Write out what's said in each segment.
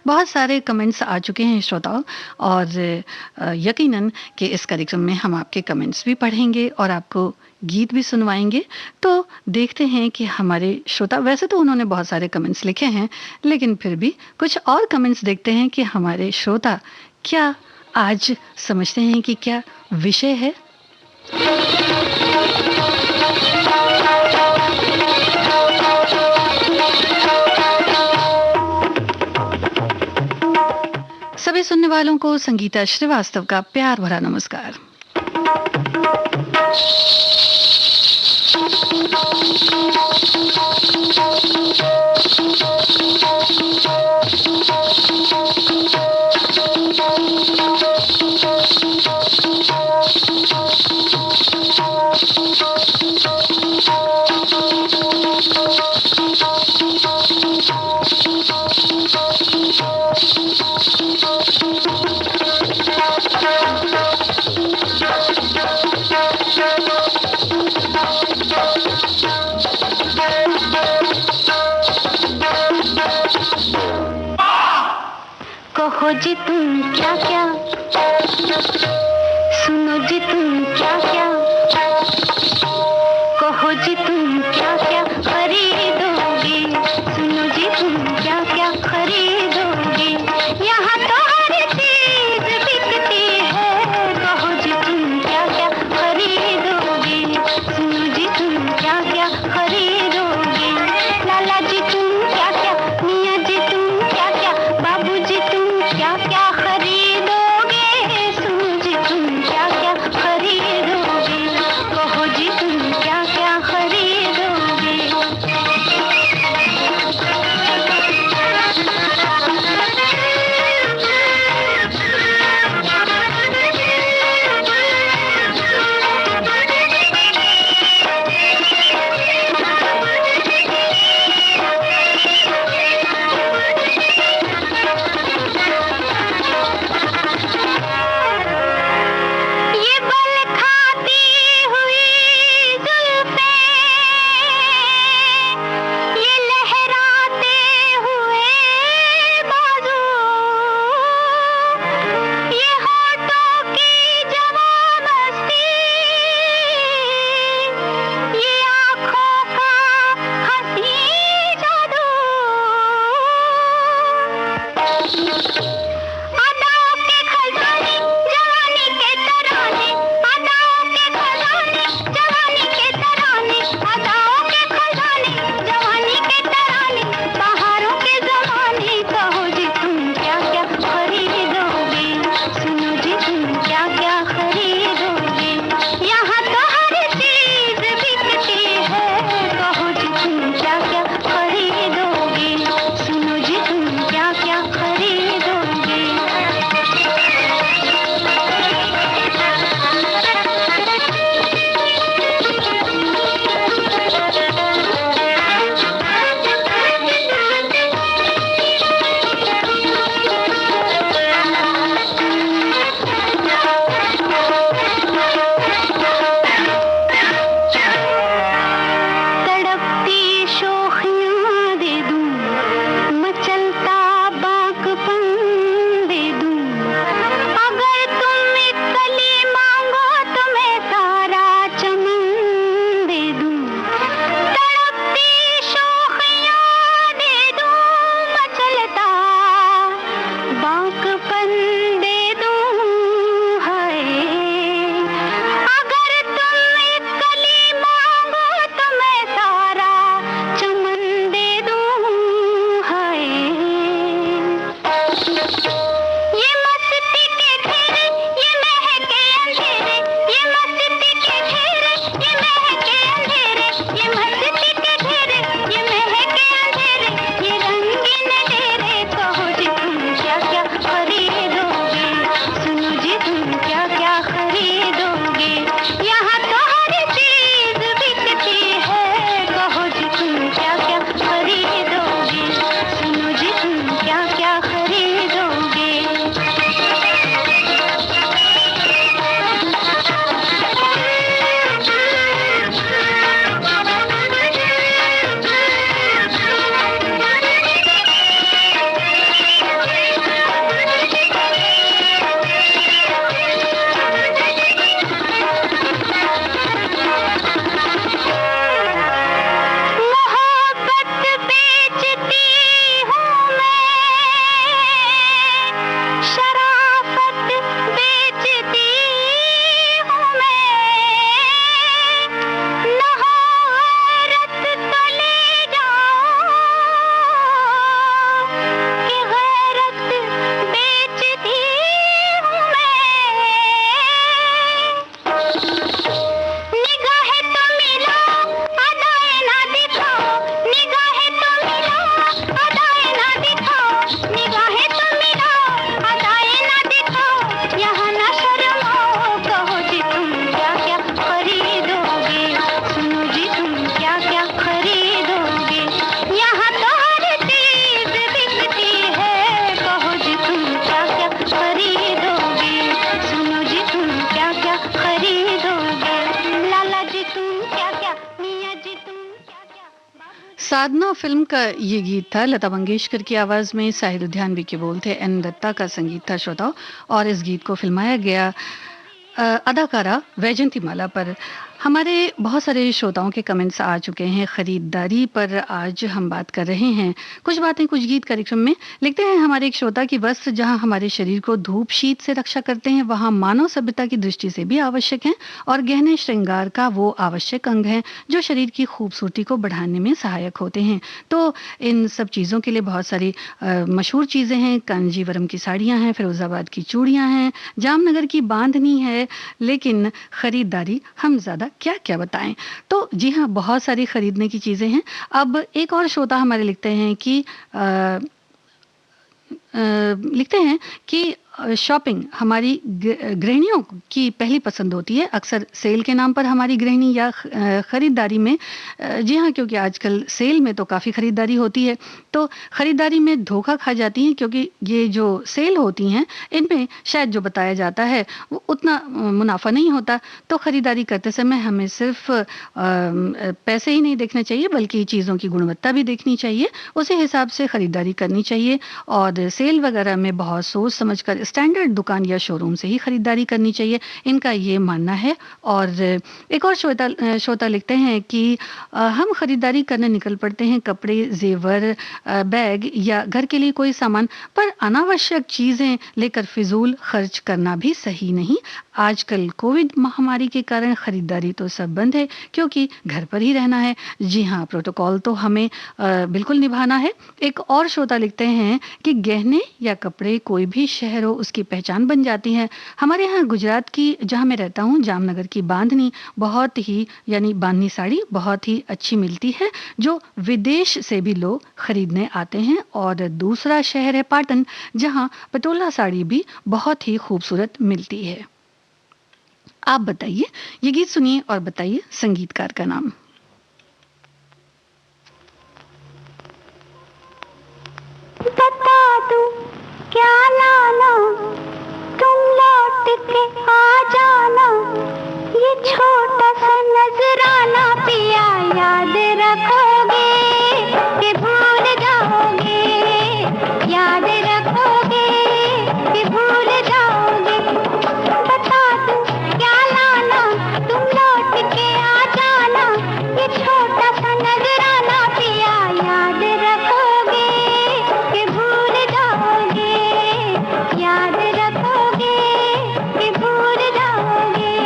बहुत सारे कमेंट्स आ चुके हैं श्रोताओं और यकीनन कि इस कार्यक्रम में हम आपके कमेंट्स भी पढ़ेंगे और आपको गीत भी सुनवाएंगे। तो देखते हैं कि हमारे श्रोता, वैसे तो उन्होंने बहुत सारे कमेंट्स लिखे हैं, लेकिन फिर भी कुछ और कमेंट्स देखते हैं कि हमारे श्रोता क्या आज समझते हैं कि क्या विषय है। सभी सुनने वालों को संगीता श्रीवास्तव का प्यार भरा नमस्कार। कहो जी तुम क्या क्या, सुनो जी तुम क्या क्या, कहो जी तुम क्या क्या खरीदोगे, सुनो जी तुम क्या क्या खरीदोगे, यहाँ तो हर चीज बिकती है, कहो जी तुम क्या क्या खरीदोगे, सुनो जी तुम क्या क्या खरीदोगे, लाला जी तुम क्या क्या, मियाँ जी तुम क्या क्या, बाबू जी तुम क्या क्या खरीदोगे, सुनो जी तुम क्या क्या खरीदोगे, कहो जी तुम क्या क्या खरीदोगे। ये बल खाती हुई जुल्फें, ये लहराते हुए बाजू, ये होठों की जवां मस्ती, ये आँखों का हंसी जादू, अदाओं के खजाने जवानी के तराने, अदाओं के खजाने जवानी के तराने, अदाओं के खजाने जवानी के तराने, बहारों के ज़माने, कहो जी तुम क्या क्या खरीदोगे, सुनो जी तुम क्या क्या खरीदोगे, यहाँ तो हर चीज बिकती है, कहो जी तुम क्या क्या खरीदोगे, सुनो जी तुम क्या क्या खरीदोगे। साधना फिल्म का ये गीत था, लता मंगेशकर की आवाज में, साहिर उद्यानवी के बोल थे, एन दत्ता का संगीत था श्रोताओं। और इस गीत को फिल्माया गया अदाकारा वैजंतीमाला पर। हमारे बहुत सारे श्रोताओं के कमेंट्स आ चुके हैं खरीदारी पर। आज हम बात कर रहे हैं कुछ बातें कुछ गीत कार्यक्रम में। लिखते हैं हमारे एक श्रोता की, वस्त्र जहां हमारे शरीर को धूप शीत से रक्षा करते हैं वहां मानव सभ्यता की दृष्टि से भी आवश्यक हैं, और गहने श्रृंगार का वो आवश्यक अंग है जो शरीर की खूबसूरती को बढ़ाने में सहायक होते हैं। तो इन सब चीज़ों के लिए बहुत सारी मशहूर चीज़ें हैं। कांजीवरम की साड़ियाँ हैं, फिरोजाबाद की चूड़ियाँ हैं, जामनगर की बांधनी है, लेकिन खरीदारी हम ज़्यादा क्या क्या बताएं। तो जी हाँ, बहुत सारी खरीदने की चीज़ें हैं। अब एक और श्रोता हमारे लिखते हैं कि लिखते हैं कि शॉपिंग हमारी गृहिणियों की पहली पसंद होती है, अक्सर सेल के नाम पर हमारी गृहिणी या खरीदारी में। जी हाँ, क्योंकि आजकल सेल में तो काफ़ी खरीदारी होती है, तो खरीदारी में धोखा खा जाती हैं, क्योंकि ये जो सेल होती हैं इनमें शायद जो बताया जाता है वो उतना मुनाफा नहीं होता। तो खरीदारी करते समय हमें सिर्फ पैसे ही नहीं देखना चाहिए, बल्कि चीज़ों की गुणवत्ता भी देखनी चाहिए, उसी हिसाब से खरीदारी करनी चाहिए। और सेल वगैरह में बहुत सोच समझ कर स्टैंडर्ड दुकान या शोरूम से ही खरीदारी करनी चाहिए, इनका ये मानना है। और एक और श्रोता लिखते हैं कि हम खरीदारी करने निकल पड़ते हैं, कपड़े, जेवर, बैग या घर के लिए कोई सामान, पर अनावश्यक चीज़ें लेकर फिजूल खर्च करना भी सही नहीं। आजकल कोविड महामारी के कारण खरीदारी तो सब बंद है, क्योंकि घर पर ही रहना है। जी हाँ, प्रोटोकॉल तो हमें बिल्कुल निभाना है। एक और श्रोता लिखते हैं कि गहने या कपड़े कोई भी शहर हो उसकी पहचान बन जाती है। हमारे यहाँ गुजरात की, जहाँ मैं रहता हूँ, जामनगर की बांधनी बहुत ही, यानी बांधनी साड़ी बहुत ही अच्छी मिलती है, जो विदेश से भी लोग खरीदने आते हैं। और दूसरा शहर है पाटन, जहाँ पटोला साड़ी भी बहुत ही खूबसूरत मिलती है। आप बताइए, ये गीत सुनिए और बताइए संगीतकार का नाम। बता दूं क्या लाना, तुम लौट के आ जाना, ये छोटा सा नजराना पिया याद रखोगे कि भूल जाओगे, याद रखोगे कि भूल जाओगे। बता दूं क्या लाना, तुम लौट के आ जाना, ये छोटा सा नजराना पिया याद रखोगे कि भूल जाओगे, याद रखोगे कि भूल जाओगे।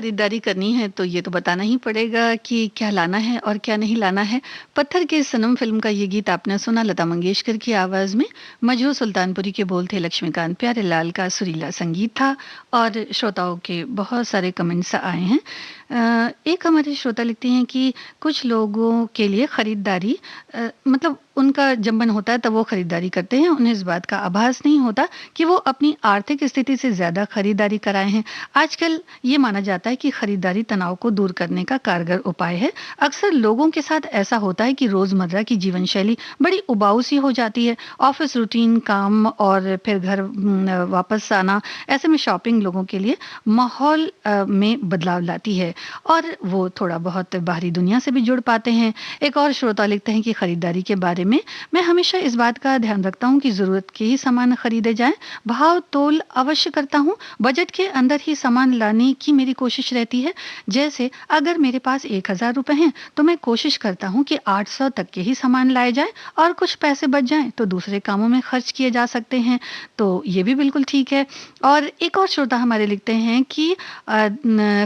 खरीदारी करनी है तो ये तो बताना ही पड़ेगा कि क्या लाना है और क्या नहीं लाना है। पत्थर के सनम फ़िल्म का ये गीत आपने सुना लता मंगेशकर की आवाज़ में। मजरू सुल्तानपुरी के बोल थे लक्ष्मीकांत प्यारेलाल का सुरीला संगीत था और श्रोताओं के बहुत सारे कमेंट्स आए हैं। एक हमारे श्रोता लिखते हैं कि कुछ लोगों के लिए खरीदारी मतलब उनका जब मन होता है तब वो खरीदारी करते हैं। उन्हें इस बात का आभास नहीं होता कि वो अपनी आर्थिक स्थिति से ज़्यादा खरीदारी कराए हैं। आजकल ये माना जाता है कि खरीदारी तनाव को दूर करने का कारगर उपाय है। अक्सर लोगों के साथ ऐसा होता है कि रोज़मर्रा की जीवन शैली बड़ी उबाऊ सी हो जाती है। ऑफिस रूटीन, काम और फिर घर वापस आना, ऐसे में शॉपिंग लोगों के लिए माहौल में बदलाव लाती है और वो थोड़ा बहुत बाहरी दुनिया से भी जुड़ पाते हैं। एक और श्रोता लिखते हैं कि खरीदारी के बारे में मैं हमेशा इस बात का ध्यान रखता हूँ कि ज़रूरत के ही सामान खरीदे जाएं। भाव तोल अवश्य करता हूँ, बजट के अंदर ही सामान लाने की मेरी कोशिश रहती है। जैसे अगर मेरे पास 1000 रुपए हैं तो मैं कोशिश करता हूँ कि 800 तक के ही सामान लाए जाएं और कुछ पैसे बच जाएं तो दूसरे कामों में खर्च किए जा सकते हैं। तो ये भी बिल्कुल ठीक है। और एक और श्रोता हमारे लिखते हैं कि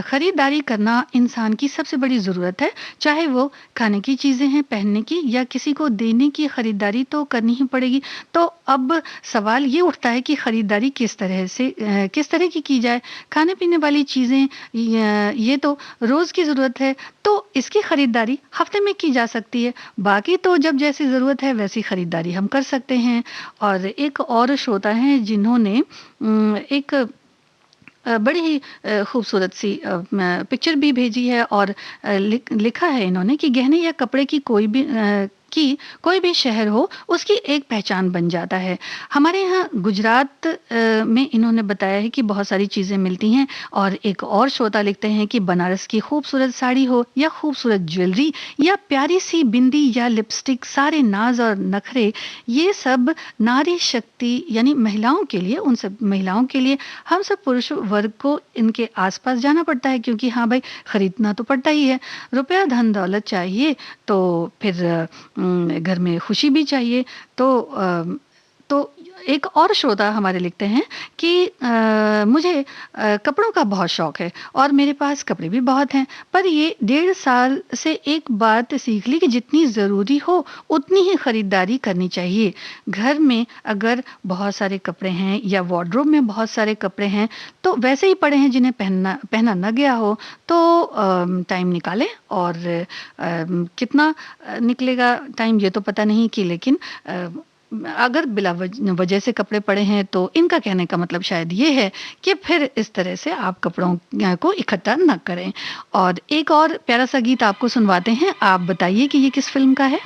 खरीदारी करना इंसान की सबसे बड़ी ज़रूरत है, चाहे वो खाने की चीज़ें हैं, पहनने की या किसी को देने की, खरीदारी तो करनी ही पड़ेगी। तो अब सवाल ये उठता है कि खरीदारी किस तरह की जाए। खाने पीने वाली चीज़ें ये तो रोज़ की ज़रूरत है, तो इसकी खरीदारी हफ्ते में की जा सकती है। बाकी तो जब जैसी ज़रूरत है वैसी खरीदारी हम कर सकते हैं। और एक और श्रोता हैं जिन्होंने एक बड़ी ही खूबसूरत सी पिक्चर भी भेजी है और लिखा है इन्होंने कि गहने या कपड़े कोई भी शहर हो उसकी एक पहचान बन जाता है। हमारे यहाँ गुजरात में इन्होंने बताया है कि बहुत सारी चीज़ें मिलती हैं। और एक और श्रोता लिखते हैं कि बनारस की खूबसूरत साड़ी हो या खूबसूरत ज्वेलरी या प्यारी सी बिंदी या लिपस्टिक, सारे नाज और नखरे, ये सब नारी शक्ति यानी महिलाओं के लिए, उन सब महिलाओं के लिए हम सब पुरुष वर्ग को इनके आसपास जाना पड़ता है, क्योंकि हाँ भाई खरीदना तो पड़ता ही है। रुपया धन दौलत चाहिए तो फिर घर में खुशी भी चाहिए। तो एक और श्रोता हमारे लिखते हैं कि मुझे कपड़ों का बहुत शौक है और मेरे पास कपड़े भी बहुत हैं, पर ये 1.5 साल से एक बात सीख ली कि जितनी ज़रूरी हो उतनी ही खरीदारी करनी चाहिए। घर में अगर बहुत सारे कपड़े हैं या वार्डरोब में बहुत सारे कपड़े हैं तो वैसे ही पड़े हैं जिन्हें पहना न गया हो, तो टाइम निकालें। और कितना निकलेगा टाइम ये तो पता नहीं कि, लेकिन अगर बिला वजह से कपड़े पड़े हैं तो इनका कहने का मतलब शायद ये है कि फिर इस तरह से आप कपड़ों को इकट्ठा न करें। और एक और प्यारा सा गीत आपको सुनवाते हैं। आप बताइए कि ये किस फिल्म का है।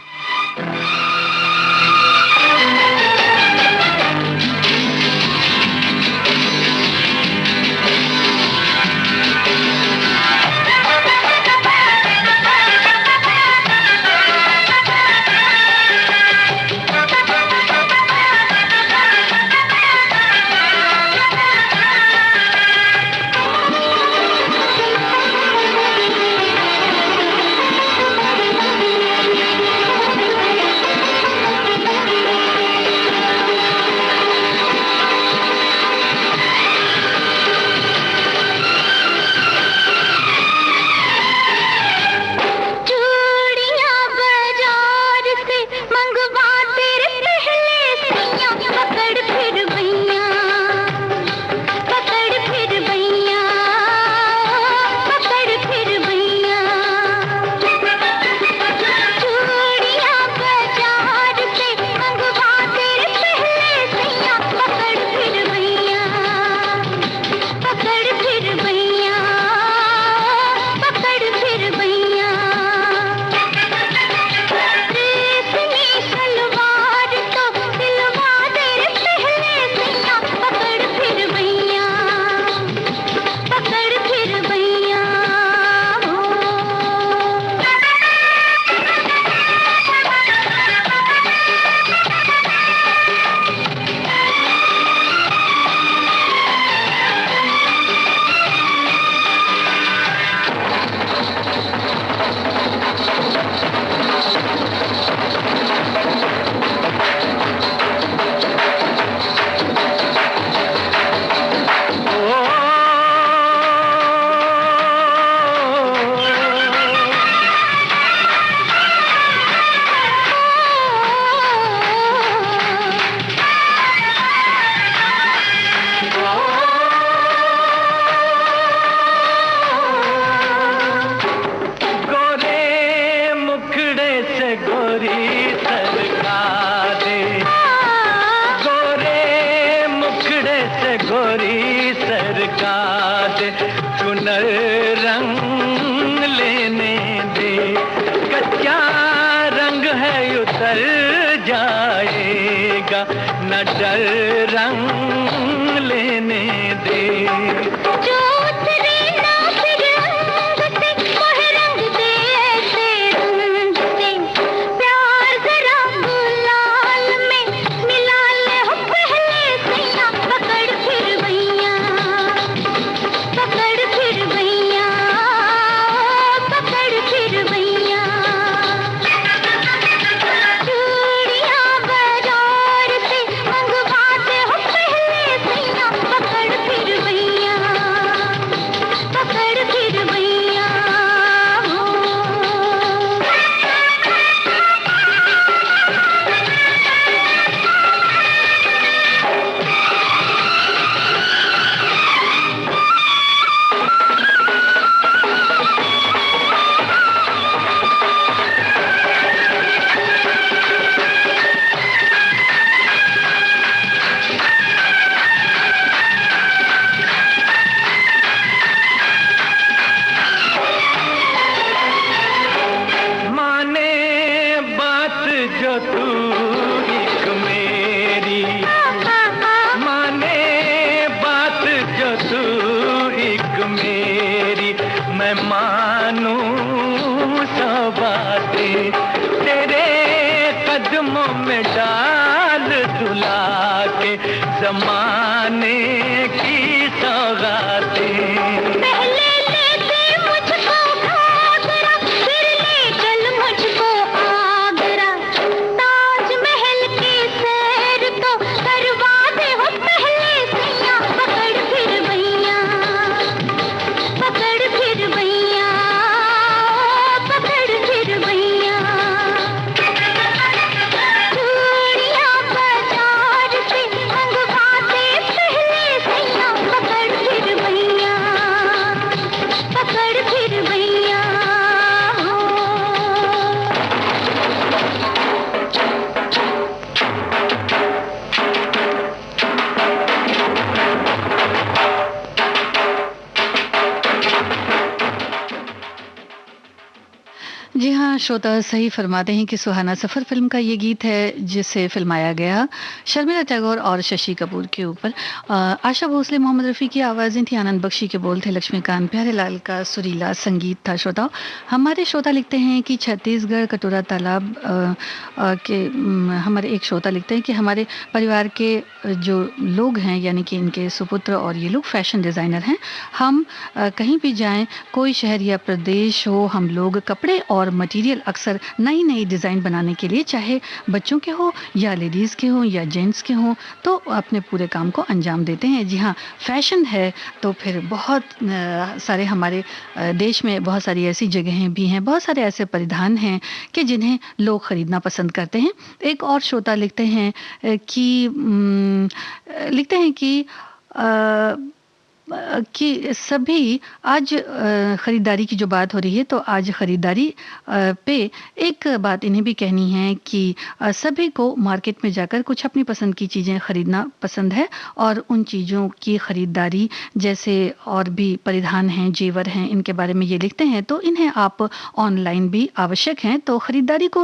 का न डर रंग लेने दे। जो उतरे ना फिर रंग से, वह रंग दे ऐसे रंग से। प्यार जरा गुलाल में मिला ले हो पहले सैया, पकड़ फिर भैया, पकड़ फिर भैया, पकड़ फिर भैया। चूड़ियां बाजार से मंगवाते हो पहले सैया, पकड़ फिर भैया, पकड़ फिर भैया। माने बात जो तू एक मेरी, माने बात जो तू एक मेरी, मैं मानूं सब बातें तेरे कदमों में डाल दुला के, जमाने की सौगातें। पहले ले दे मुझको घाघरा, फिर ले चल मुझको आगरा। ताजमहल की सैर तो करवा दे हो पहले सैया, पकड़ फिर भैया, पकड़ फिर भैया, पकड़ फिर भैया। चूड़ियां बाजार से मंगवाते पहले सैया, पकड़ फिर भैया, पकड़ फिर भैया। जी हाँ श्रोता, सही फरमाते हैं कि सुहाना सफ़र फिल्म का ये गीत है जिसे फिल्माया गया शर्मिला टैगोर और शशि कपूर के ऊपर। आशा भोसले, मोहम्मद रफ़ी की आवाज़ें थी, आनंद बख्शी के बोल थे, लक्ष्मीकांत प्यारेलाल का सुरीला संगीत था। श्रोता, हमारे श्रोता लिखते हैं कि छत्तीसगढ़ कटोरा तालाब के हमारे एक श्रोता लिखते हैं कि हमारे परिवार के जो लोग हैं, यानी कि इनके सुपुत्र और ये लोग फैशन डिज़ाइनर हैं। हम कहीं भी जाएं, कोई शहर या प्रदेश हो, हम लोग कपड़े और मटेरियल अक्सर नई नई डिज़ाइन बनाने के लिए, चाहे बच्चों के हो या लेडीज़ के हो या जेंट्स के हो, तो अपने पूरे काम को अंजाम देते हैं। जी हाँ, फैशन है तो फिर बहुत सारे हमारे देश में बहुत सारी ऐसी जगहें भी हैं, बहुत सारे ऐसे परिधान हैं कि जिन्हें लोग ख़रीदना पसंद करते हैं। एक और श्रोता लिखते हैं कि सभी आज ख़रीदारी की जो बात हो रही है, तो आज ख़रीदारी पे एक बात इन्हें भी कहनी है कि सभी को मार्केट में जाकर कुछ अपनी पसंद की चीज़ें ख़रीदना पसंद है, और उन चीज़ों की ख़रीदारी जैसे और भी परिधान हैं, जेवर हैं, इनके बारे में ये लिखते हैं। तो इन्हें आप ऑनलाइन भी आवश्यक हैं, तो ख़रीदारी को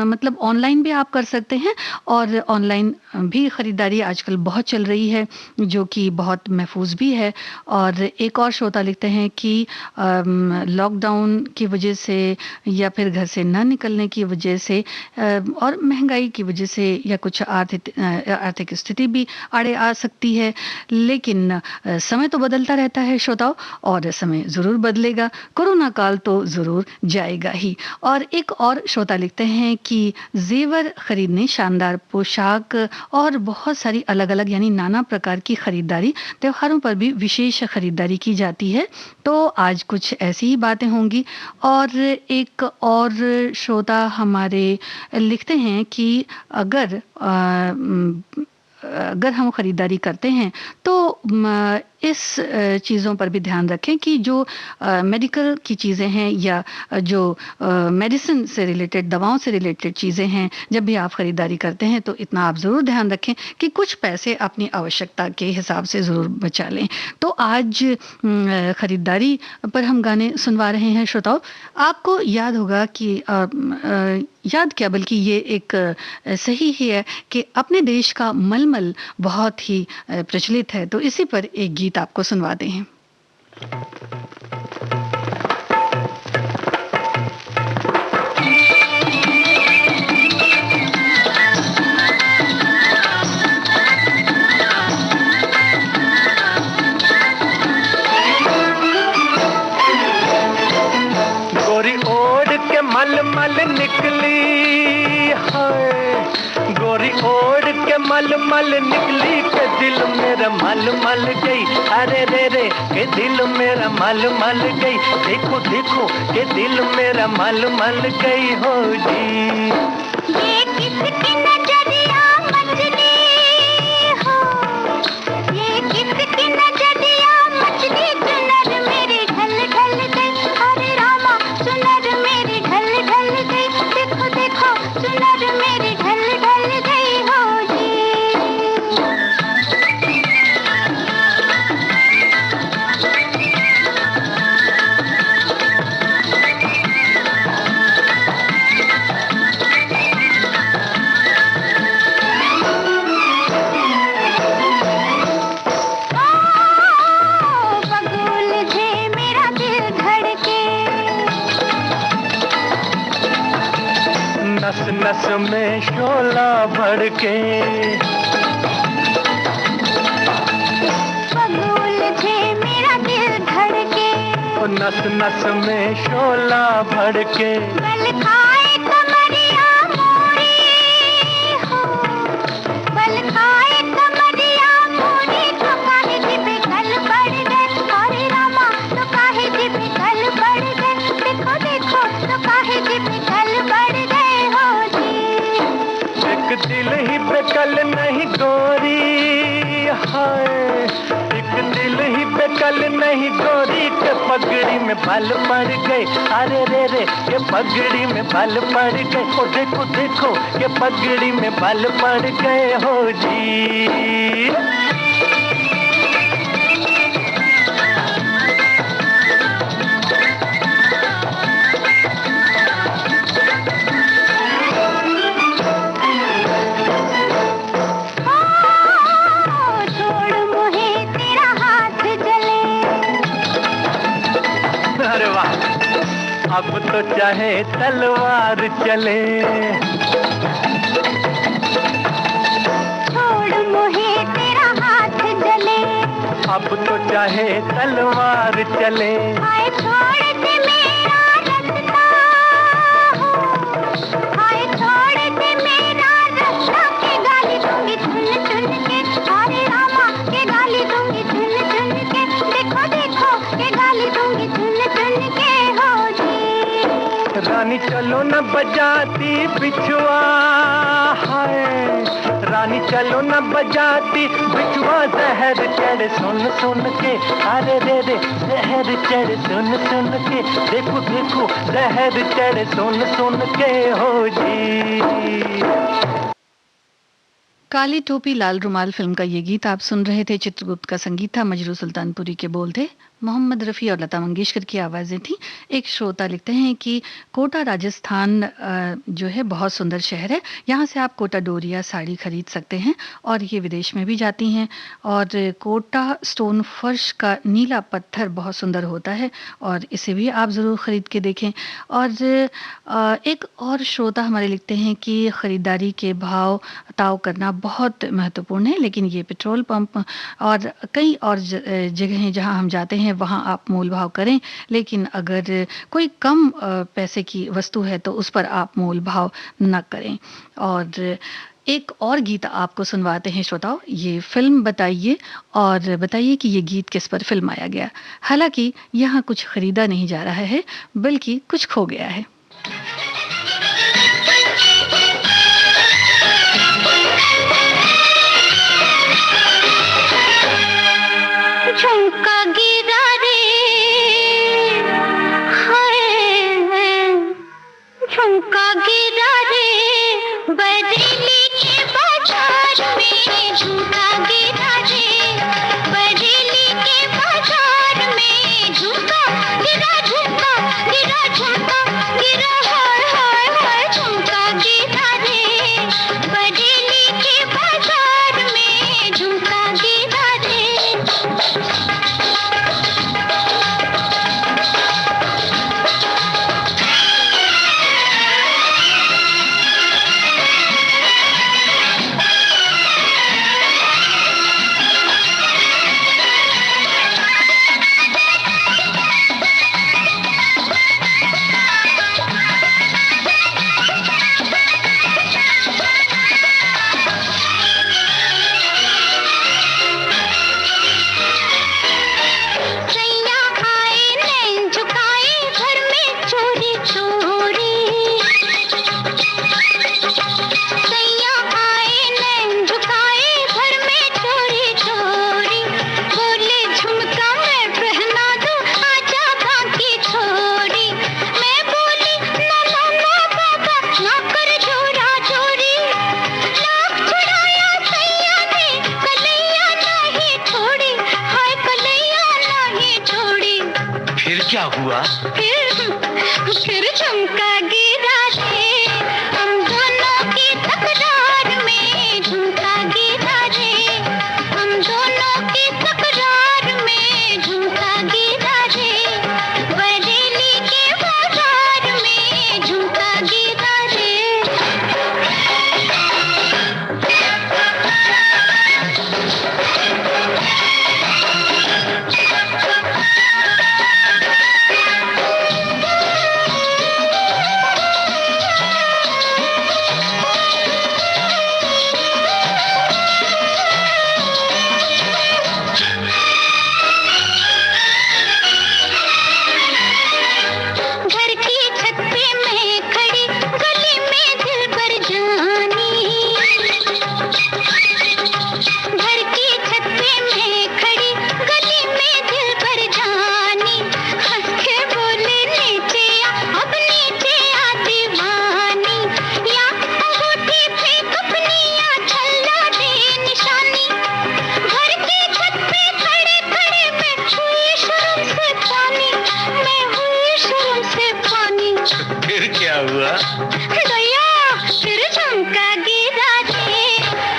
मतलब ऑनलाइन भी आप कर सकते हैं, और ऑनलाइन भी ख़रीदारी आजकल बहुत चल रही है, जो कि बहुत महफूज भी है। और एक और श्रोता लिखते हैं कि लॉकडाउन की वजह से या फिर घर से न निकलने की वजह से और महंगाई की वजह से या कुछ आर्थिक स्थिति भी आड़े आ सकती है, लेकिन समय तो बदलता रहता है श्रोताओं, और समय ज़रूर बदलेगा, कोरोना काल तो ज़रूर जाएगा ही। और एक और श्रोता लिखते हैं कि जेवर खरीदने, शानदार पोशाक और बहुत सारी अलग अलग यानी नाना प्रकार की खरीदारी, त्योहारों पर भी विशेष खरीदारी की जाती है। तो आज कुछ ऐसी ही बातें होंगी। और एक और श्रोता हमारे लिखते हैं कि अगर हम खरीदारी करते हैं तो इस चीज़ों पर भी ध्यान रखें कि जो मेडिकल की चीज़ें हैं या जो मेडिसिन से रिलेटेड, दवाओं से रिलेटेड चीज़ें हैं, जब भी आप खरीदारी करते हैं तो इतना आप ज़रूर ध्यान रखें कि कुछ पैसे अपनी आवश्यकता के हिसाब से ज़रूर बचा लें। तो आज खरीदारी पर हम गाने सुनवा रहे हैं श्रोताओं। आपको याद होगा कि याद क्या बल्कि ये एक सही ही है कि अपने देश का मलमल बहुत ही प्रचलित है। तो इसी पर एक गीत आपको सुनवाते हैं। गोरी ओढ़ के मलमल निकली, हाय गोरी ओढ़ के मलमल निकली के दिल मेरा मलमल गई, अरे रे रे के दिल मेरा मलमल गई, देखो देखो के दिल मेरा मलमल गई हो जी। ये किसकी नजरिया मचली हो, ये किसकी नजरिया मचली, चुनर मेरी ढल ढल गई, अरे रामा चुनर मेरी ढल ढल गई, देखो देखो चुनर मेरी ढल ढल गई हो जी। बगुल जे मेरा दिल धड़के, नस नस में शोला भड़के, बगुल जे मेरा दिल धड़के, नस नस में शोला भड़के, बल खाए कमरिया मोरी हो, बल खाए कमरिया मोरी, तो काहे जिबे गल पड़ गए, अरे रामा तो काहे जिबे गल पड़ गए, देखो देखो तो काहे जिबे गल पड़ गए हो जी। एक दिल ही बेकल नहीं गोरी, हाय एक दिल ही बेकल नहीं गोरी, के पगड़ी में बाल पड़ गए, अरे रे रे के पगड़ी में बाल पड़ गए, ओ देखो देखो के पगड़ी में बाल पड़ गए हो जी। छोड़ मोहे तेरा हाथ जले, अरे वाह, अब तो चाहे तलवार चले, छोड़ मोहे तेरा हाथ जले, अब तो चाहे तलवार चले, आए छोड़ दे मेरा रास्ता हो, आए छोड़ दे मेरा रास्ता, के गाली दूंगी चुन चुन के, अरे रामा के गाली दूंगी चुन चुन के, देखो देखो के गाली दूंगी चुन चुन के हो जी। रानी चलो न बजाती बिछुआ, हाय रानी चलो न बजाती बिछुआ, जहर चढ़ सुन सुन के, अरे रे रे जहर चढ़ सुन सुन के, देखो देखो जहर चढ़ सुन सुन के हो जी। काली टोपी लाल रुमाल फिल्म का ये गीत आप सुन रहे थे। चित्रगुप्त का संगीत था, मजरू सुल्तानपुरी के बोल थे, मोहम्मद रफ़ी और लता मंगेशकर की आवाज़ें थी। एक श्रोता लिखते हैं कि कोटा राजस्थान जो है बहुत सुंदर शहर है, यहाँ से आप कोटा डोरिया साड़ी खरीद सकते हैं और ये विदेश में भी जाती हैं। और कोटा स्टोन फर्श का नीला पत्थर बहुत सुंदर होता है और इसे भी आप ज़रूर ख़रीद के देखें। और एक और श्रोता हमारे लिखते हैं कि ख़रीदारी के भाव ताव करना बहुत महत्वपूर्ण है, लेकिन ये पेट्रोल पंप और कई और जगहें जहाँ हम जाते हैं वहाँ आप मोल भाव करें, लेकिन अगर कोई कम पैसे की वस्तु है तो उस पर आप मोल भाव न करें। और एक और गीत आपको सुनवाते हैं श्रोताओं, ये फिल्म बताइए और बताइए कि ये गीत किस पर फिल्माया गया। हालांकि यहाँ कुछ खरीदा नहीं जा रहा है बल्कि कुछ खो गया है। झुम हुआ? फिर झुमका गिरा रे, हम दोनों की तकरार में झुमका गिरा रे, हम दोनों की तकरार में झुमका गिरा रे, बरेली के बाजार में झुमका गिरा रे। घर की छत पे मैं खड़ी, गली में दिल पर जानी, घर की छत पे मैं खड़ी, गली में दिल पर जानी, हंस के बोले नीचे आ, अब नीचे आ दीवानी, या अंगूठी फेंक अपनी या छल्ला दे निशानी, घर की छत पे खड़े खड़े मैं हुई शर्म से पानी, मैं हुई शर्म से पानी। फिर क्या हुआ? गया फिर झुमका गिरा रे,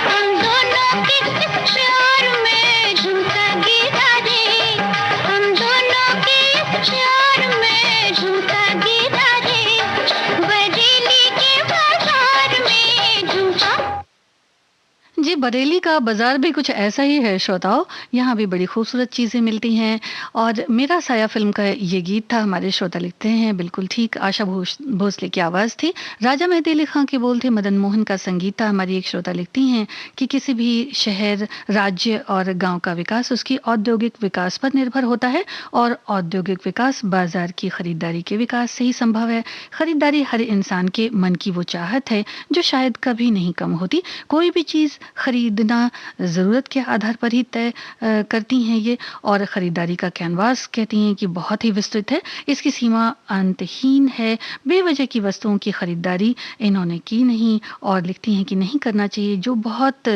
हम दोनों के इस प्यार में झुमका गिरा रे, हम दोनों के इस प्यार में झुमका गिरा रे, बरेली के बाजार में झुमका। जी, बरेली का बाजार भी कुछ ऐसा ही है श्रोताओं। यहाँ भी बड़ी खूबसूरत चीज़ें मिलती हैं। और मेरा साया फिल्म का ये गीत था। हमारे श्रोता लिखते हैं बिल्कुल ठीक, आशा भोसले की आवाज़ थी, राजा मेहदी अली खां के बोल थे, मदन मोहन का संगीत था। हमारी एक श्रोता लिखती हैं कि किसी भी शहर, राज्य और गांव का विकास उसकी औद्योगिक विकास पर निर्भर होता है, और औद्योगिक विकास बाजार की खरीदारी के विकास से ही संभव है। खरीदारी हर इंसान के मन की वो चाहत है जो शायद कभी नहीं कम होती। कोई भी चीज़ खरीदना ज़रूरत के आधार पर ही तय करती हैं ये, और ख़रीदारी का कैनवास कहती हैं कि बहुत ही विस्तृत है, इसकी सीमा अंतहीन है। बेवजह की वस्तुओं की खरीदारी इन्होंने की नहीं, और लिखती हैं कि नहीं करना चाहिए। जो बहुत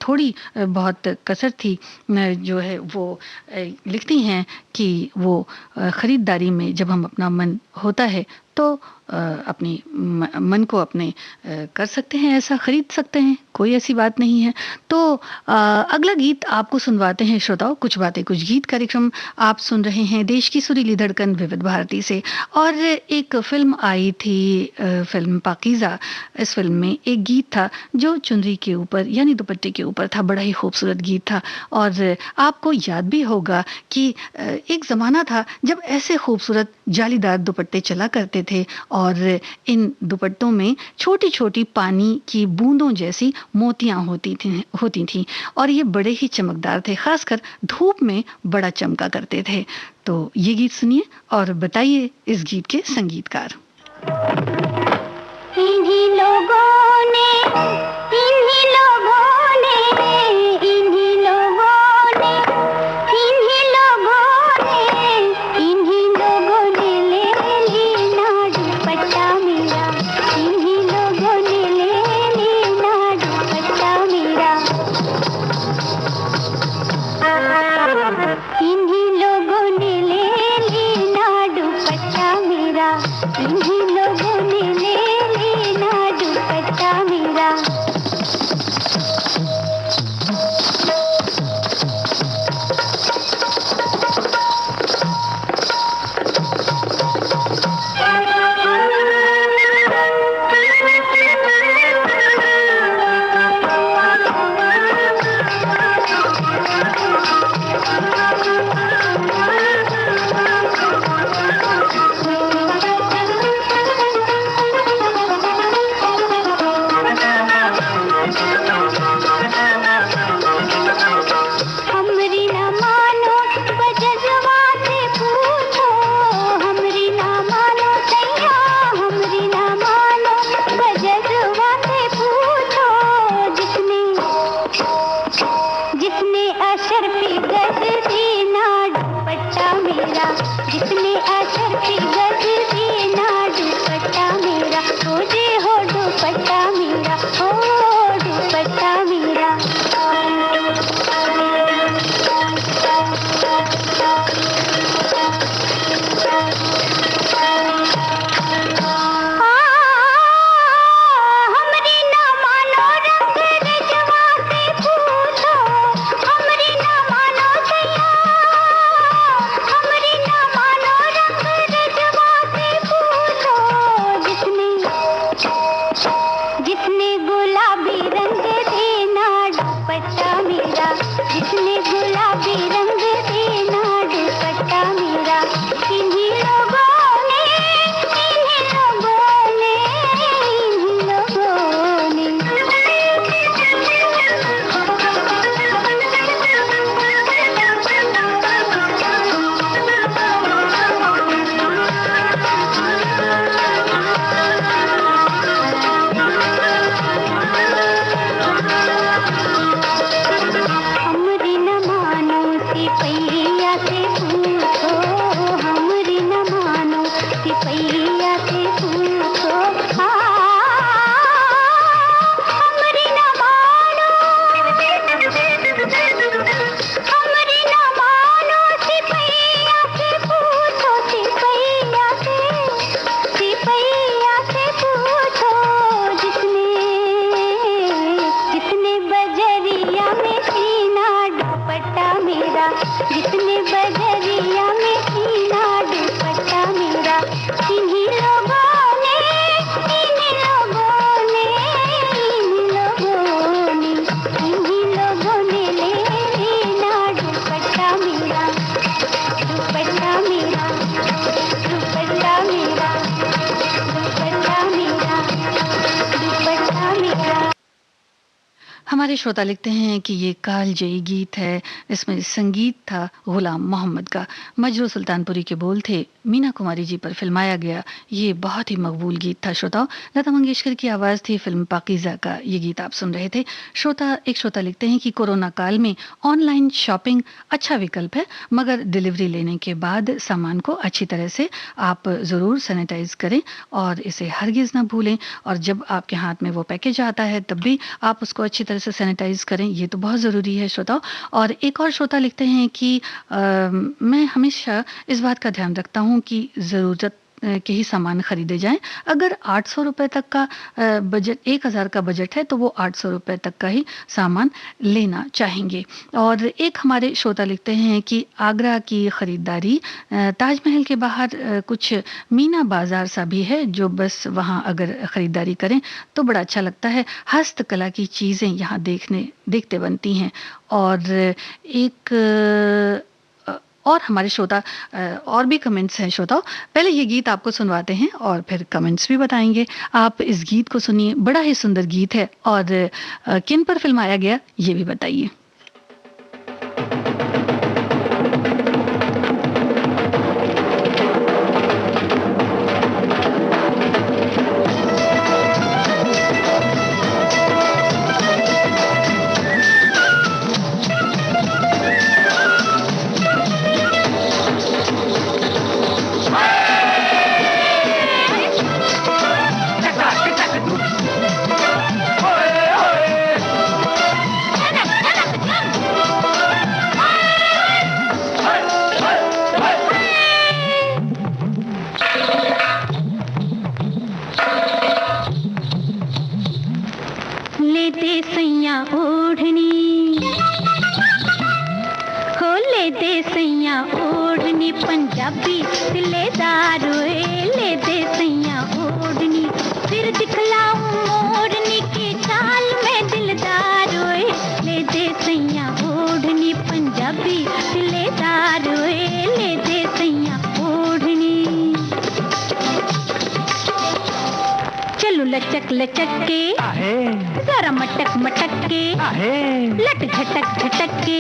थोड़ी बहुत कसर थी जो है वो लिखती हैं कि वो ख़रीदारी में जब हम अपना मन होता है तो अपनी मन को अपने कर सकते हैं, ऐसा खरीद सकते हैं, कोई ऐसी बात नहीं है। तो अगला गीत आपको सुनवाते हैं श्रोताओं। कुछ बातें कुछ गीत कार्यक्रम आप सुन रहे हैं देश की सुरीली धड़कन विविध भारती से। और एक फिल्म आई थी, फिल्म पाकीज़ा। इस फिल्म में एक गीत था जो चुनरी के ऊपर यानी दुपट्टे के ऊपर था, बड़ा ही खूबसूरत गीत था। और आपको याद भी होगा कि एक ज़माना था जब ऐसे खूबसूरत जालीदार दुपट्टे चला करते थे, और इन दुपट्टों में छोटी छोटी पानी की बूंदों जैसी मोतियां होती थीं, और ये बड़े ही चमकदार थे, खासकर धूप में बड़ा चमका करते थे। तो ये गीत सुनिए और बताइए इस गीत के संगीतकार। इन्हीं लोगों ने, इन्हीं लोगों ने, इन्हीं लोगों ने, इन्हीं लोगों ने, इन्हीं लोगों ने ले लेना दुपट्टा मेरा, इन्हीं लोगों ने ले लेना दुपट्टा मेरा, इन्हीं लोगों ने ले लेना दुपट्टा मेरा, इन्हीं लोगों ने ले लेना दुपट्टा मेरा। हमारे श्रोता लिखते हैं कि ये कालजयी गीत है, इसमें संगीत था गुलाम मोहम्मद का, मजरू सुल्तानपुरी के बोल थे, मीना कुमारी जी पर फिल्माया गया ये बहुत ही मकबूल गीत था। श्रोताओं, लता मंगेशकर की आवाज़ थी, फिल्म पाकीज़ा का ये गीत आप सुन रहे थे। एक श्रोता लिखते हैं कि कोरोना काल में ऑनलाइन शॉपिंग अच्छा विकल्प है, मगर डिलीवरी लेने के बाद सामान को अच्छी तरह से आप ज़रूर सैनिटाइज करें और इसे हरगिज़ ना भूलें, और जब आपके हाथ में वो पैकेज आता है तब भी आप उसको अच्छी तरह से सैनिटाइज करें, ये तो बहुत ज़रूरी है श्रोताओं। और एक और श्रोता लिखते हैं कि मैं हमेशा इस बात का ध्यान रखता हूँ कि ज़रूरत के ही सामान खरीदे जाएं। अगर 800 रुपये तक का बजट, 1000 का बजट है तो वो 800 रुपये तक का ही सामान लेना चाहेंगे। और एक हमारे श्रोता लिखते हैं कि आगरा की ख़रीदारी, ताजमहल के बाहर कुछ मीना बाज़ार सा भी है, जो बस वहाँ अगर ख़रीदारी करें तो बड़ा अच्छा लगता है। हस्तकला की चीज़ें यहाँ देखते बनती हैं। और एक और हमारे श्रोता और भी कमेंट्स हैं श्रोताओं। पहले ये गीत आपको सुनवाते हैं और फिर कमेंट्स भी बताएंगे। आप इस गीत को सुनिए, बड़ा ही सुंदर गीत है, और किन पर फिल्माया गया ये भी बताइए। लचक लचक के जरा मटक मटक के लट झटक झटक के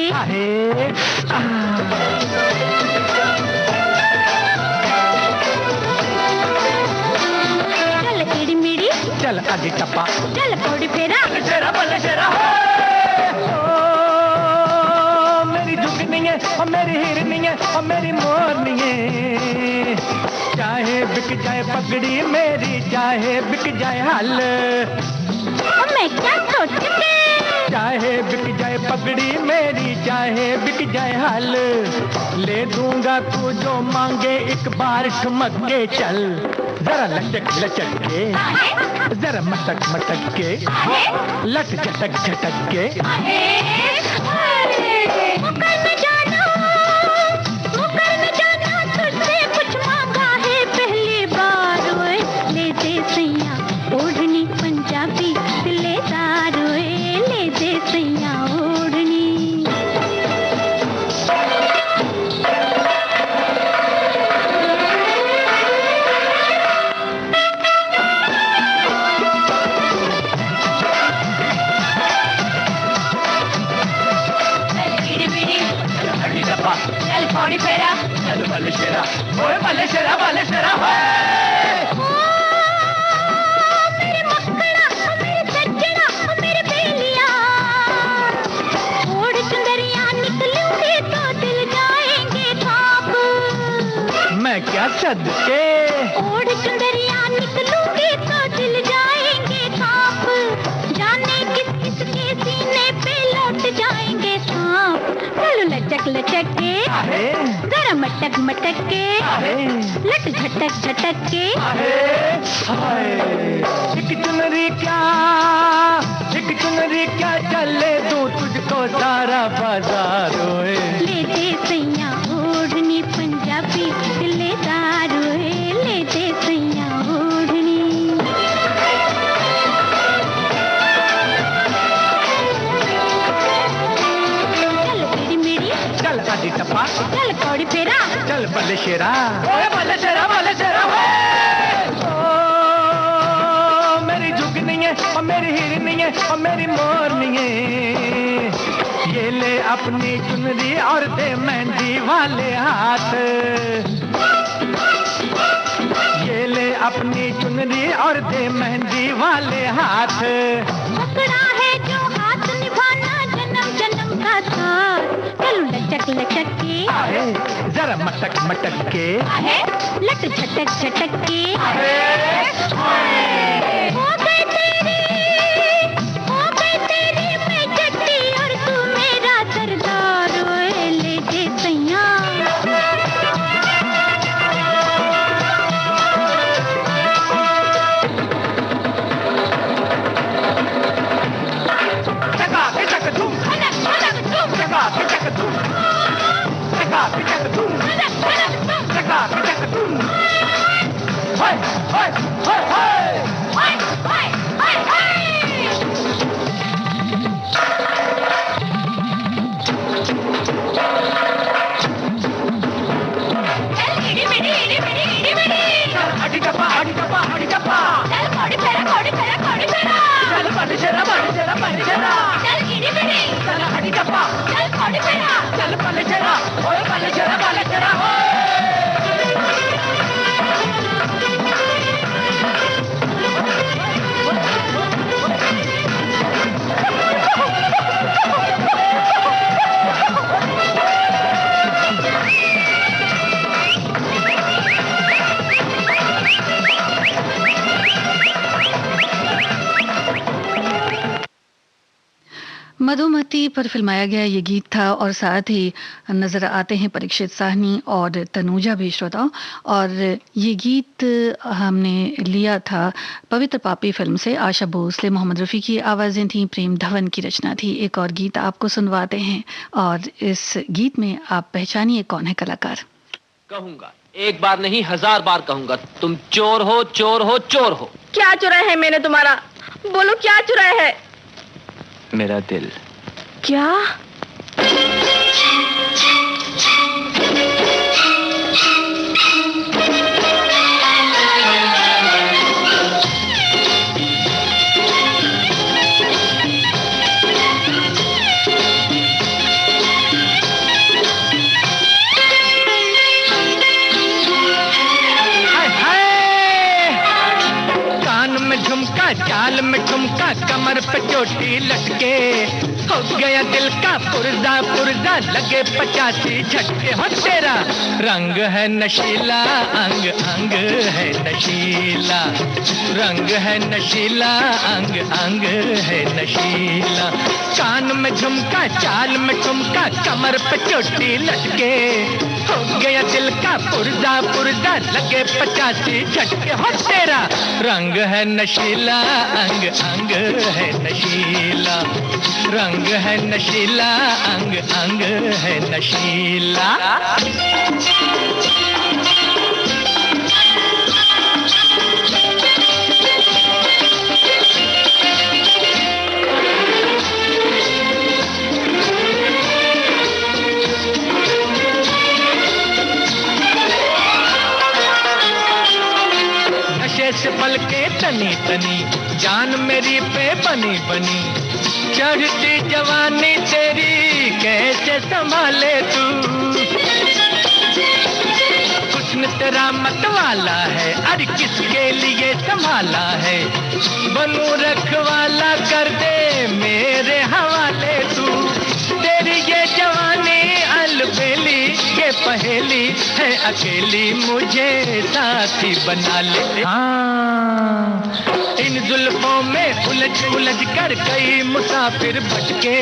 चल इड़ी मिड़ी, चल आगे टप्पा, चल कोड़ी फेरा, शेरा बल्ले शेरा। मेरी जुगनी है और मेरी हिरनी है और मेरी मोरनी है, चाहे बिक जाए पगड़ी मेरी, चाहे बिक जाए हल, मैं क्या सोच के, चाहे बिक जाए पगड़ी मेरी, चाहे बिक जाए हल, ले दूंगा तू जो मांगे एक बार ठुमक के चल, जरा लचक लचक के, जरा मटक मटक के, लट झटक झटक के। ओढ़नी पंजाबी दिलेदार ले दे सैया ओढ़नी। चल पौड़ी फेरा, चल बल्ले शेरा, ओए बल्ले शेरा बल्ले शेरा। क्या सदके ओढ़ चुंदरिया निकलूंगी तो दिल जाएंगे कांप, जाने किस किस के सीने पे लौट जाएंगे सांप। चलो लचक लचक के, जरा मटक मटक के, लट झटक झटक के। एक चुनरी क्या चले दूं तुझको सारा बाजार, ले दे सैया ओढ़नी पंजाबी दिलेदार, ले दे सैया ओढ़नी। चल इड़ी मिड़ी, चल आधी टप्पा, चल कौड़ी फेरा, चल बल्ले शेरा, ओए बल्ले शेरा बल्ले शेरा। मेरी जुगनी है और मेरी हिरनी है ओ मेरी मोरनिए, ये ले अपनी चुनरी और दे मेहंदी वाले हाथ, ये ले अपनी चुनरी और दे मेहंदी वाले हाथ। पकड़ा है जो हाथ निभाना जन्म जन्म का साथ, चलो लचक लचक के आहे, जरा मटक मटक के आहे, लट झटक झटक के आहे। हो गई तेरी मैं जट्टी और तू मेरा सरदार, ओए ले जे सैया। चका के चक धूम, चका के चक धूम, चका के चक धूम, चका के चक धूम। हाय हाय हाय हाय हाय हाय हाय हाय। चल इडी बिडी इडी बिडी इडी बिडी, हडी टप्पा हडी टप्पा हडी टप्पा, चल कोड़ी फेरा कोड़ी फेरा कोड़ी फेरा, चल पानी शेरा पानी शेरा पानी शेरा, चल इडी बिडी, चल हडी टप्पा, चल कोड़ी फेरा, चल पानी शेरा, ओए पानी शेरा पानी शेरा। मधुमती पर फिल्माया गया ये गीत था और साथ ही नजर आते हैं परीक्षित साहनी और तनुजा भी श्रोताओं। और ये गीत हमने लिया था पवित्र पापी फिल्म से। आशा भोसले, मोहम्मद रफ़ी की आवाज़ें थीं, प्रेम धवन की रचना थी। एक और गीत आपको सुनवाते हैं और इस गीत में आप पहचानिए कौन है कलाकार। कहूंगा, एक बार नहीं 1000 बार कहूंगा, तुम चोर हो चोर हो चोर हो। क्या चुराया है मैंने तुम्हारा? बोलो क्या चुराया है? मेरा दिल। क्या? जाल में ठुमका, कमर पे चोटी लटके, हो गया दिल का पुर्जा पुर्जा, लगे 85 झटके। हो तेरा रंग है नशीला, अंग अंग है नशीला, रंग है नशीला, अंग अंग है नशीला। कान में झुमका, चाल में ठुमका, कमर पे चोटी लटके, हो गया दिल का पुर्जा पुर्जा, लगे 85 झटके। हो तेरा रंग है नशीला, अंग अंग है नशीला, रंग है नशीला, अंग अंग है नशीला। से पल के तनी तनी, जान मेरी पे बनी बनी, चढ़ती जवानी तेरी कैसे संभाले तू। हुस्न तेरा मत वाला है, अरे किसके लिए संभाला है, बनू रखवाला कर दे मेरे हवाले तू। तेरी ये जवानी अलबेली, ये पहेली है अकेली, मुझे साथी बना ले। हाँ, इन जुल्फों में उलझ उलझ कर कई मुसाफिर भटके,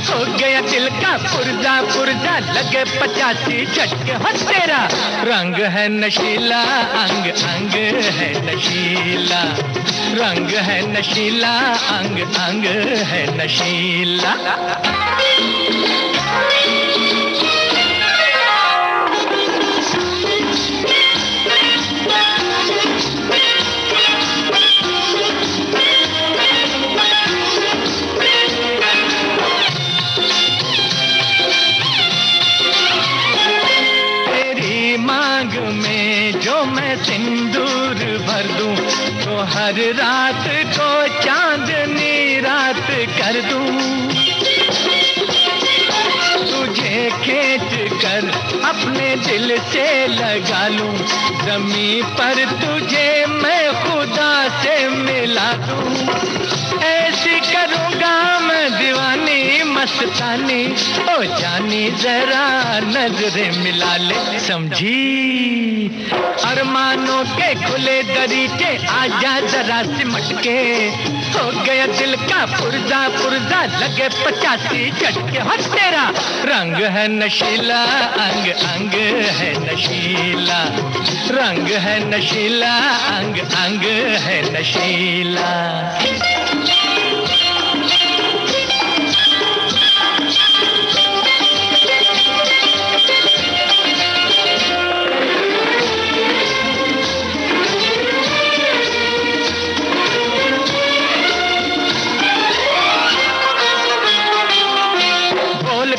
हो गया दिल का पुर्जा पुर्जा, लगे 85 झटके। हो तेरा रंग है नशीला, अंग अंग है नशीला, रंग है नशीला, अंग अंग है नशीला। सिंदूर भर दूं तो हर रात को चांदनी रात अपने दिल से लगा लूं, ज़मीं पर तुझे मैं खुदा से मिला दूं। ऐसी करूंगा मैं दीवानी मस्तानी, ओ जानी जरा नजरें मिला ले, समझी। अरमानों के खुले दरीचे आजा जरा सिमट के, हो गया दिल का पुर्जा पुर्जा, लगे 85 झटके। हो तेरा रंग है नशीला, अंग अंग है नशीला, रंग है नशीला, अंग अंग है नशीला।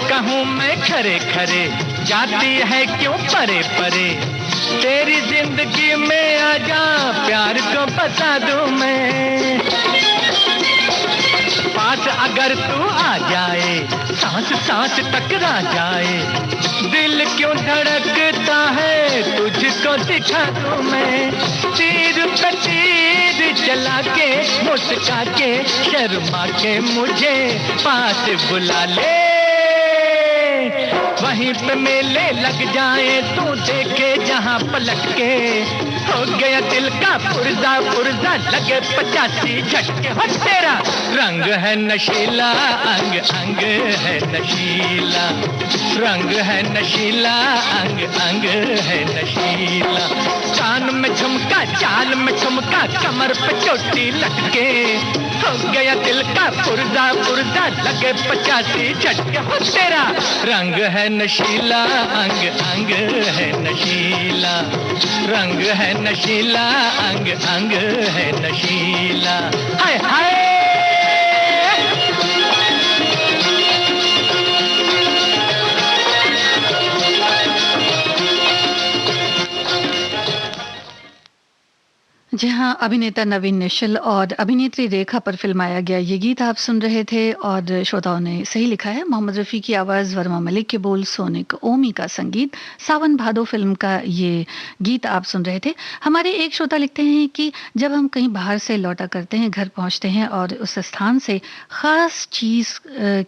कहूँ मैं खरे खरे, जाती है क्यों परे परे, तेरी जिंदगी में आजा प्यार को बता दूं मैं। पास अगर तू आ जाए, सांस सांस टकरा जाए, दिल क्यों धड़कता है तुझको दिखा दूं मैं। तीर पे तीर चला के, मुस्का के, शर्मा के मुझे पास बुला ले, वहीं पे मेले लग जाए, तू देखे जहां पलट के, हो गया दिल का पुर्जा पुर्जा, लगे 85 झटके। हो तेरा रंग है नशीला, अंग अंग है नशीला, रंग है नशीला, अंग अंग है नशीला। कान में झुमका, चाल में झुमका, कमर पे चोटी लटके, हो गया दिल का पुर्जा पुर्जा, लगे 85 झटके। हो तेरा रंग है नशीला, अंग अंग है नशीला, रंग है नशीला, अंग अंग है नशीला। हाय हाय जी हाँ, अभिनेता नवीन निश्चल और अभिनेत्री रेखा पर फिल्माया गया ये गीत आप सुन रहे थे और श्रोताओं ने सही लिखा है। मोहम्मद रफ़ी की आवाज़, वर्मा मलिक के बोल, सोनिक ओमी का संगीत, सावन भादो फिल्म का ये गीत आप सुन रहे थे। हमारे एक श्रोता लिखते हैं कि जब हम कहीं बाहर से लौटा करते हैं, घर पहुंचते हैं और उस स्थान से ख़ास चीज़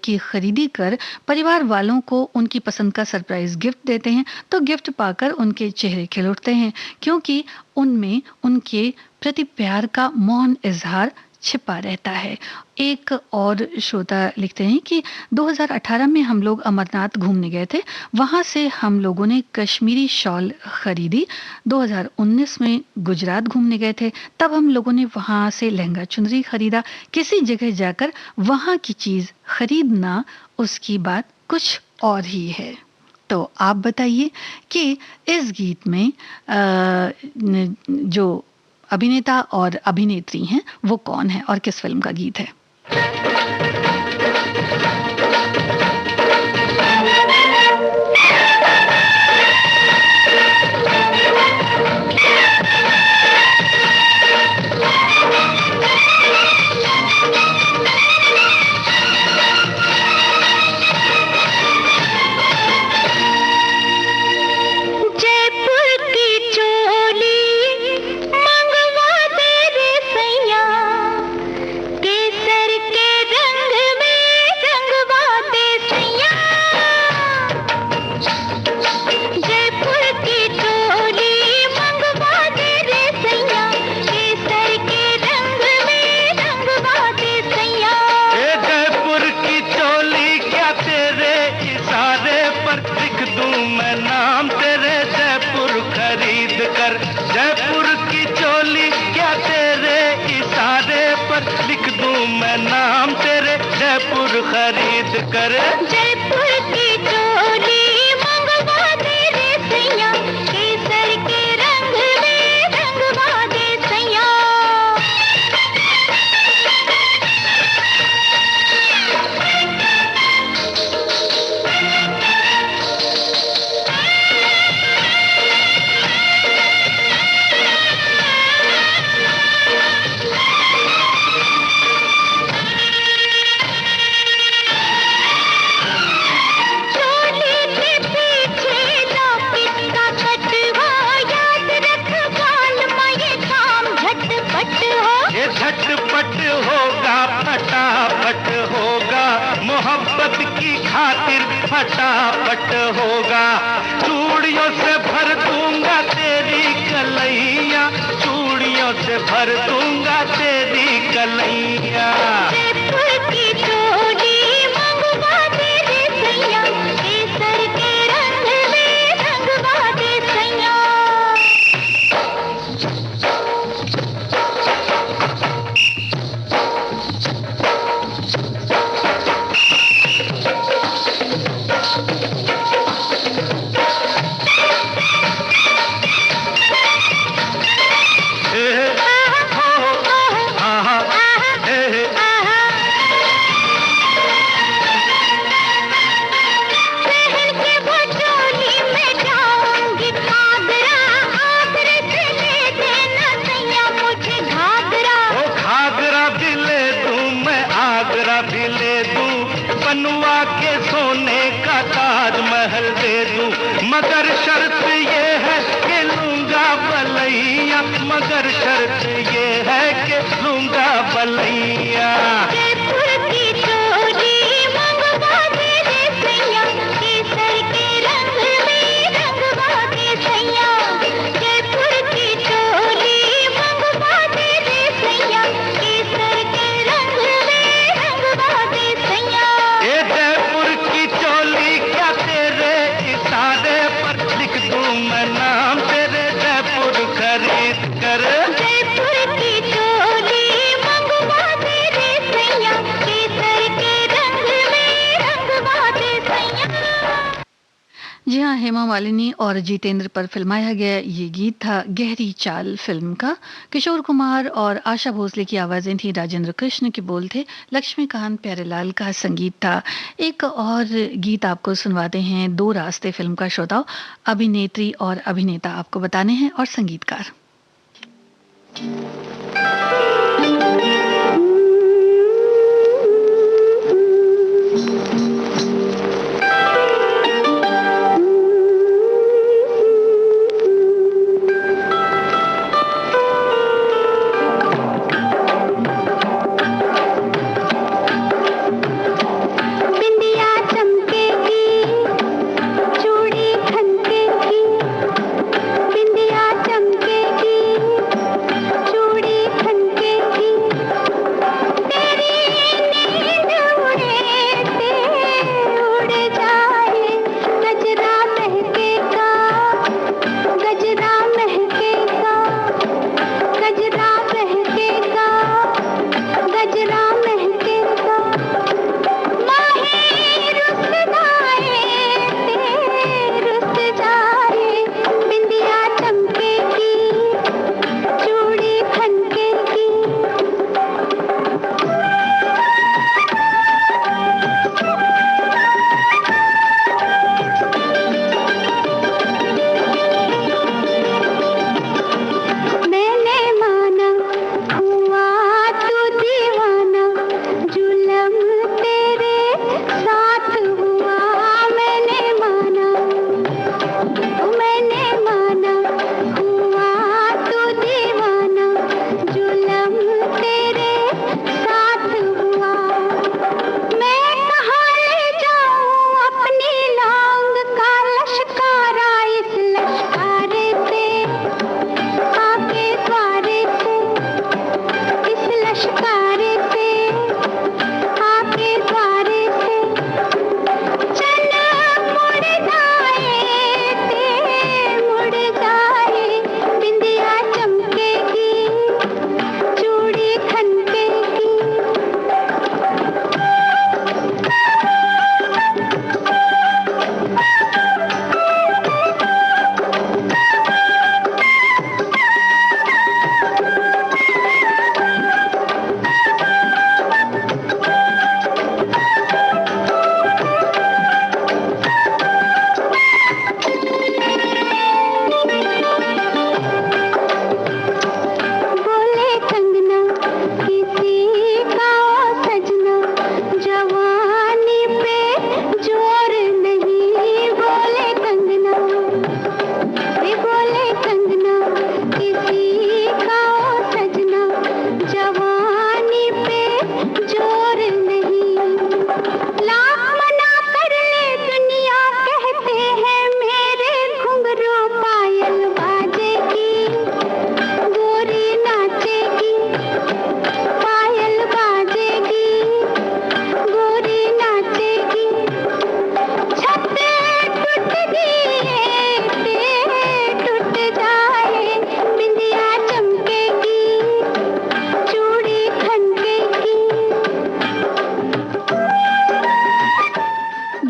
की खरीदी कर परिवार वालों को उनकी पसंद का सरप्राइज़ गिफ्ट देते हैं, तो गिफ्ट पाकर उनके चेहरे खिल उठते हैं, क्योंकि उनमें उनके प्रति प्यार का मौन इजहार छिपा रहता है। एक और श्रोता लिखते हैं कि 2018 में हम लोग अमरनाथ घूमने गए थे, वहाँ से हम लोगों ने कश्मीरी शॉल खरीदी। 2019 में गुजरात घूमने गए थे, तब हम लोगों ने वहाँ से लहंगा चुनरी खरीदा। किसी जगह जाकर वहाँ की चीज़ खरीदना, उसकी बात कुछ और ही है। तो आप बताइए कि इस गीत में जो अभिनेता और अभिनेत्री हैं वो कौन है और किस फिल्म का गीत है। खरीद कर जयपुर की चोली मंगवा दे रे सैया, केसर के रंग में रंगवा दे सैया। मोहब्बत की खातिर फटाफट होगा। चूड़ियों से भर दूंगा तेरी कलैया, चूड़ियों से भर दूंगा तेरी कलैया। जयपुर की चोली मंगवा दे रे सैया, केसर के रंग में रंगवा दे सैया। बनवा के सोने का ताजमहल दे दूं, मगर शर्त ये है कि लूंगा बलैया, मगर शर्त ये है कि लूंगा बलैया। जयपुर की चोली मंगवा दे रे सैया, केसर के रंग में रंगवा दे सैया। जयपुर की चोली मंगवा दे रे सैया, केसर के रंग में रंगवा दे सैया। ये जयपुर की चोली क्या तेरे इशारे पर लिख दूं मैं नाम तेरे, जयपुर खरीद कर। जयपुर की चोली मंगवा दे रे सैया, केसर के रंग में रंगवा दे सैया। जी हाँ, हेमा मालिनी और जितेंद्र पर फिल्माया गया ये गीत था गहरी चाल फिल्म का। किशोर कुमार और आशा भोसले की आवाजें थी, राजेंद्र कृष्ण के बोल थे, लक्ष्मीकांत प्यारेलाल का संगीत था। एक और गीत आपको सुनवाते हैं, दो रास्ते फिल्म का। श्रोताओ, अभिनेत्री और अभिनेता आपको बताने हैं और संगीतकार। बिंदिया चमकेगी, चूड़ी खनकेगी, बिंदिया चमकेगी, चूड़ी खनकेगी, तेरी नींद उड़े, तेरी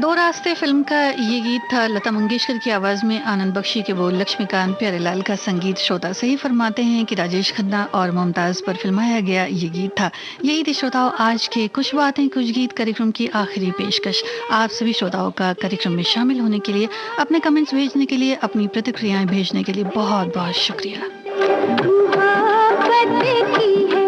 दो रास्ते फिल्म का ये गीत था, लता मंगेशकर की आवाज में, आनंद बख्शी के बोल, लक्ष्मीकांत प्यारेलाल का संगीत। श्रोता सही फरमाते हैं कि राजेश खन्ना और मुमताज पर फिल्माया गया ये गीत था। यही थी श्रोताओं आज के कुछ बातें कुछ गीत कार्यक्रम की आखिरी पेशकश। आप सभी श्रोताओं का कार्यक्रम में शामिल होने के लिए, अपने कमेंट्स भेजने के लिए, अपनी प्रतिक्रियाएं भेजने के लिए बहुत बहुत शुक्रिया। मोहब्बत की है